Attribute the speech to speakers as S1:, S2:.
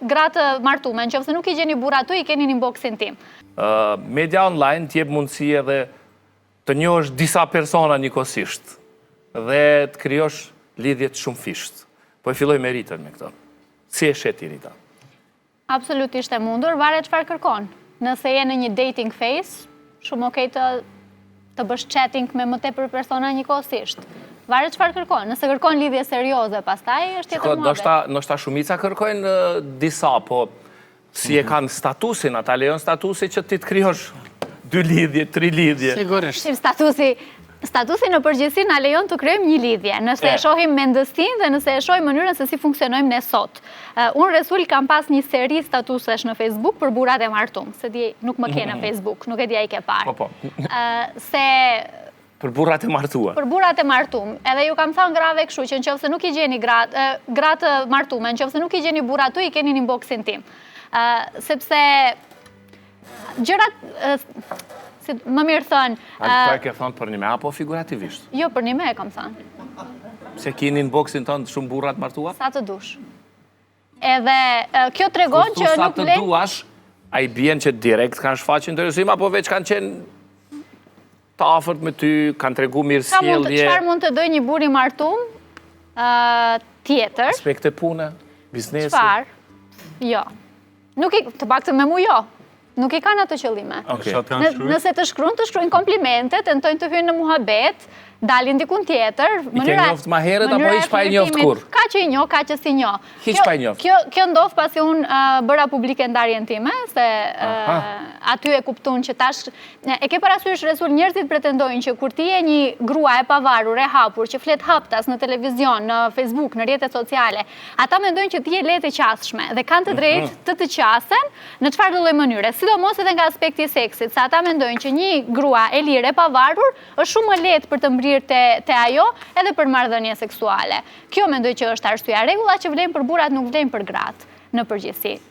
S1: gratë martume, nëse nuk I gjeni burra tu, I keni në inboxin tim.
S2: Media online t'jep mundësi edhe të njohësh disa persona njëkohësisht dhe të krijosh lidhjet shumë fisht. Po e filloj me Ritën me këto. Si e sheti Rita?
S1: Absolutisht e mundur, varet çfarë kërkon. Nëse je në një dating phase, shumë okej të bësh chatting me më tepër persona njëkohësisht. Varet çfarë kërkon. Nëse kërkon lidhje serioze, pastaj është tjetër muhabet.
S2: Ndoshta shumica kërkojnë disa, po si e kanë statusin, ata lejon statusi që ti të krijosh 2 lidhje, 3 lidhje.
S1: Sigurisht. Statusi në përgjithësi na lejon të krijojmë një lidhje, nëse e shohim mendësinë dhe nëse e shohim mënyrën se si funksionojmë ne sot. Unë Resul kam pas një seri statusesh në Facebook për burrat e martuar, se di nuk më ke në Facebook, nuk e di ai ke parë.
S2: Po.
S1: Se
S2: për burrat e martuar.
S1: Për burrat e martuar. Edhe ju kam thënë grave kështu që nëse nuk I gjeni gratë martume, nëse nuk I gjeni burra tu, I keni në inboxin tim. Sepse gjërat më mirë thënë...
S2: A këto e ke thënë për një me, apo figurativisht?
S1: Jo, për një me e kam thënë.
S2: Se keni në boxin tënë shumë burrat martuar?
S1: Sa të dush. Edhe kjo tregon që nuk
S2: sa të duash, a I bjen që direkt kanë shfaqë interesim, apo veç kanë qenë të afërt me ty, kanë tregu mirësjellje?
S1: Çfarë mund të dojë një burr I martuar tjetër?
S2: Aspekte pune, biznesi?
S1: Çfarë? Jo. Të paktën me mu jo. Nuk I kanë ato qëllime. Nëse të shkruajnë komplimente, tentojnë të hyjnë në muhabet, dalin dikun tjetër.
S2: I ke njoftë ma herët, apo hiç pa I njoftë kur?
S1: Ka që I njoh, ka që si njoh.
S2: Hiç pa I njoftë?
S1: Kjo ndodh pasi unë bëra publike ndarjen time, se aty e kuptun që tash... E ke parasysh Resul, njerëzit pretendojnë që kur ti je një grua e pavarur, e hapur, që flet haptas në televizion, në Facebook, në rrjetet sociale, ata mendojnë që ti je lehtë e qasshme dhe kanë të drejtë të qasen në çfarëdo lloj mënyre, sidomos edhe nga aspekti I seksit, se ata mendojnë që një grua e lirë e pavarur është shumë më lehtë për të mbrirë te ajo edhe për marrëdhënie seksuale. Kjo mendoj që është arsyeja. Rregulla që vlen për burrat nuk vlen për gratë në përgjithësi.